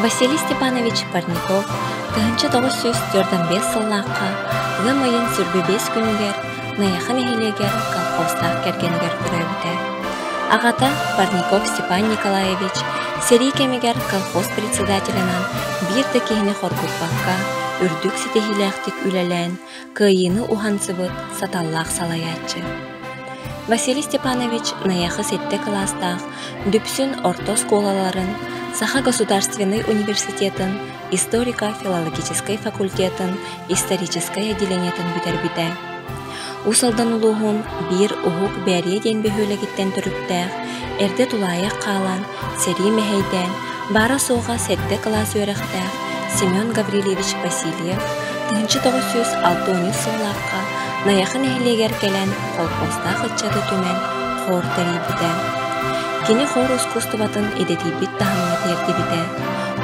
Василий Степанович Парников 1945 сыллаққа ғымайын сүрбебес күнігер наяқын әйелегер колхозтақ кергенігер күрәбіті. Ағата Парников Степан Николаевич сери кемегер колхоз председателінен бір текені қоргутпаққа үрдік сетехиләқтік үләлән кайыны ухансыбыт саталлақ салаятчы. Василий Степанович наяқы сетті кластақ дүпсін орто сколаларын Саха Государственный университетін, историко-филологический факультетін, исторический отделениетін бүтербіті. Усалдан улуғын бір ұғық бәрі ден бөхөлігіттен түріптәқ, әрді тулайық қалан, сери мәхейден, бара соға сетті класс өріқтәқ, Семен Гаврилевич Васильев 1960 сыллаққа наяқын әйлегер кәлән қолпостақ ұтчады төмен қор тәрейбіті. Кені хор искусствотын идетибит тахымға тердибіті.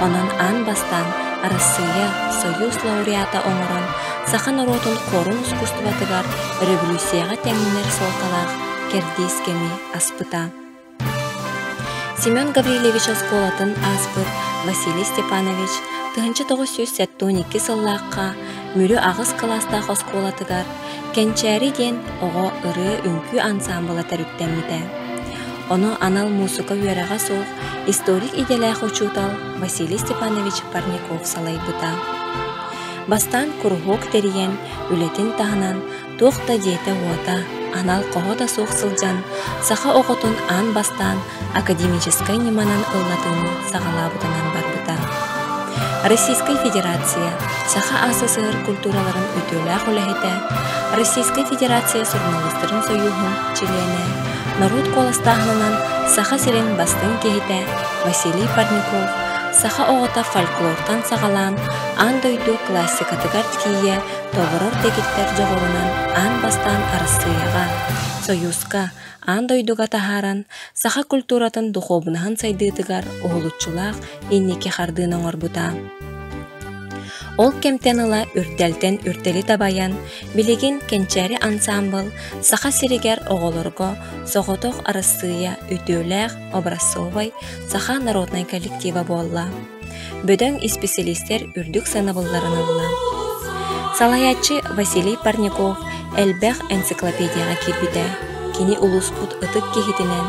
Онын ан бастан Россия Союз лауреата оңырын саха народын хорун искусствотыгар революцияға тәмінер солталақ кердейскеми аспыта. Семен Гаврилевич осколатын аспыт Василий Степанович 1972 сыллаққа мүлі ағыз кластақ осколатыгар кенчәрі ден оға ұры үнкі ансамбыла тәріптәміді. Оны анал музыка үйераға соқ историк иделәқ учутал Василий Степанович Парников салай бұта. Бастан күрғоқ тәріен үлетін тағынан тоқта дейті ота анал қоғыда соқ сылжан саха оғытын ан бастан академическай неманан ыллатыны сағала бұтынан бар бұта. Российская Федерация саха АССР культураларын өтөләқ үләхеті Российская Федерация журналистерин союзын члены народ коластағынан саха сирен бастын кейті Василий Парников саха оғыта фольклортан сағалан ан дойду классикатыгар тие тоғырыр дегеттер жоғырынан ан бастан арысыяға союзка ан дойдуға тахаран саха культуратын духовныхан сайдыдыгар оғылучулақ иннеке хардыны орбута. Ол кемтеныла үрдәлтен үрдәлі табаян, білеген кенчәрі ансамбл, саха сиригер оғылырго, соғытоқ арысыя үтөләқ образцовай саха народный коллектива болла. Бөдөң специалистер үрдік сыныбылларын алла. Салаятчы Василий Парников әлбәқ энциклопедияға кирбіді. Кені улуспут ытык кехетінен,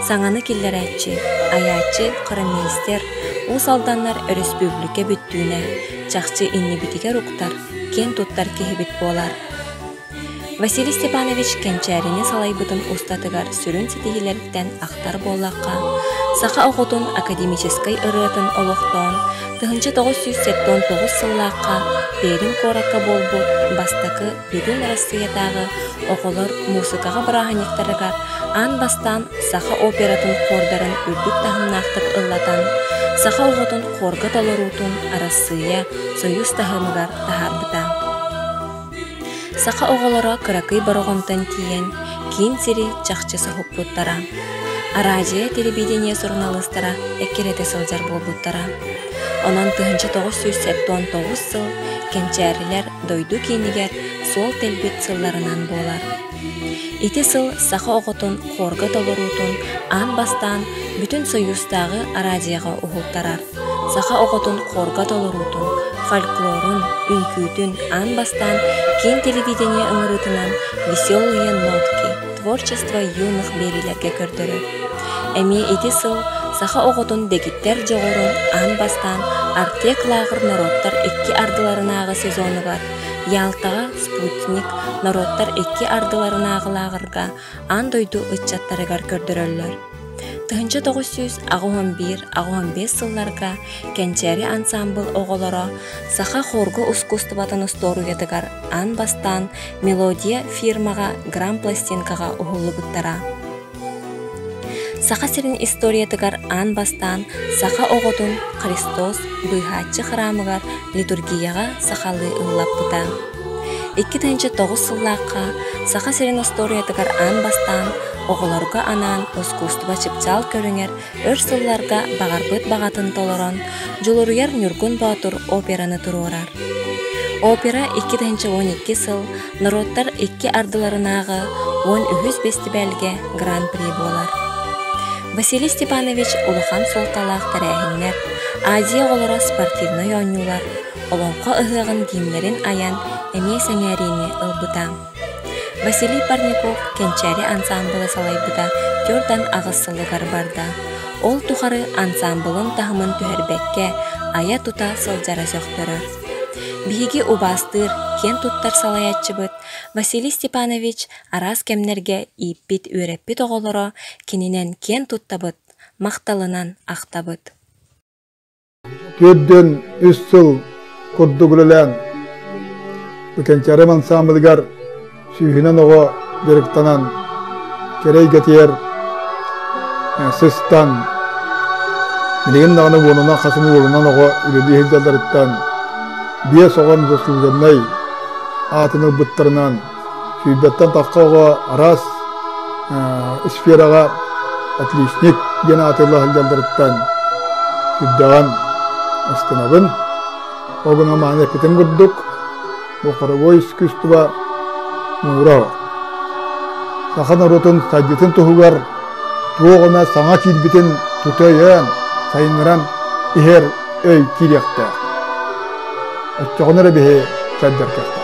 саңаны келлерәтчі, аячы, қырымейстер, усалданнар республика бүттүүнә, чақчы инни бітігер ұқтар, кен туттар кехебет болар. Василий Степанович кенчәріне салай бұтын ұстатығар сүрін сетігілерден ақтар болаққа, саха оғытын академическай ұрытын олықтан, 1979 сыллаққа берін қораққа болбут, бастақы бүгін Россиятағы оғылыр музыкаға бірағанектарығар, ан бастан саха оператын қордарын үрдік тағынақтық ыллатан, саха оғытын қорғы талырутын Россия Союз тағымығар тағарбыта. Саха оғылыра қырақый барығынтан тиен, кейін сері чақчысы хұппуттара. Арадия телевидение журналистара әккереті сылжар болбуттара. Онан 1979 сыл кенчәрілер дойду кейінігер сол телбет сылларынан болар. Ити сыл саха оғытын қорғы толырутын ан бастан бүтін союзтағы арадияға ұғылтарар. Саха оғытын қорғы толырутын, фольклорын, үнкүйтін ан бастан кен телевидение ыңырытынан веселые нотки, творчество юных берилерге көрдірі. Әме ити сыл саха оғытын дегиттер жоғырын ан бастан артек лағыр народтар екки ардыларынағы сезоны бар. Ялтаға спутник народтар екки ардыларынағы лағырға ан дойду ұтчаттарығар көрдірілер. 1991-15 сылларға кенчәрі ансамбл оғылары саха хорғы искусствотын ұсторуетігар ан бастан мелодия фирмаға гран пластинкаға ұғылы бұттара. Саха сирин историятыгар ан бастан саха оғытын Христос бұйхатчы храмыгар литургияға сахалы ыллап бұта. 2009 сыллаққа саха сирин историятыгар ан бастан оғыларға анан искусства чыпчал көріңер өр сылларға бағарбыт бағатын толыран жолырыяр Нюргун Батур операны тұрорар. Опера 2012 сыл народтар 2 ардыларынағы 10 үхіз бестібәлге гран-при болар. Василий Степанович улахан солталақ тәрәхіннер, Азия олара спортивный ойнулар, олонқа ұғығын гимнерин аян әме сәңәріне ылбыта. Василий Парников кенчәри ансамблы салайбыда көрдан ағысылығар барда. Ол тухары ансамблын тахымын түхәрбәкке ая тута сылжара сөқтөрі. Биһиги убастыр кен туттар салаятчыбыт Василий Степанович арас кемнерге иппит үйрәппит оғолоро кенинен кен туттабыт, мақталынан ақтабыт. Көдден үс сыл көрдүгүлелен бүкенчәрем ансамблыгар сүйінен оғы беріктанан керей кетер сыстан білеген дағыны онына қасымы орынан оғы үледі елдердеріттен бие соған жосылғаннай атыны бұттарынан сүйбеттен таққа оғы арас сфераға отличник дені атылы елдердеріттен сүддаған астынабын оғына мағына кетен көрдік бұқырывой искусства Мурава. Сахан оротын садетин тухугар туоғына саңа килбитин тутайан сайыныран ихер өй киректі. Өттіғыныры бихе сәддер кәқті.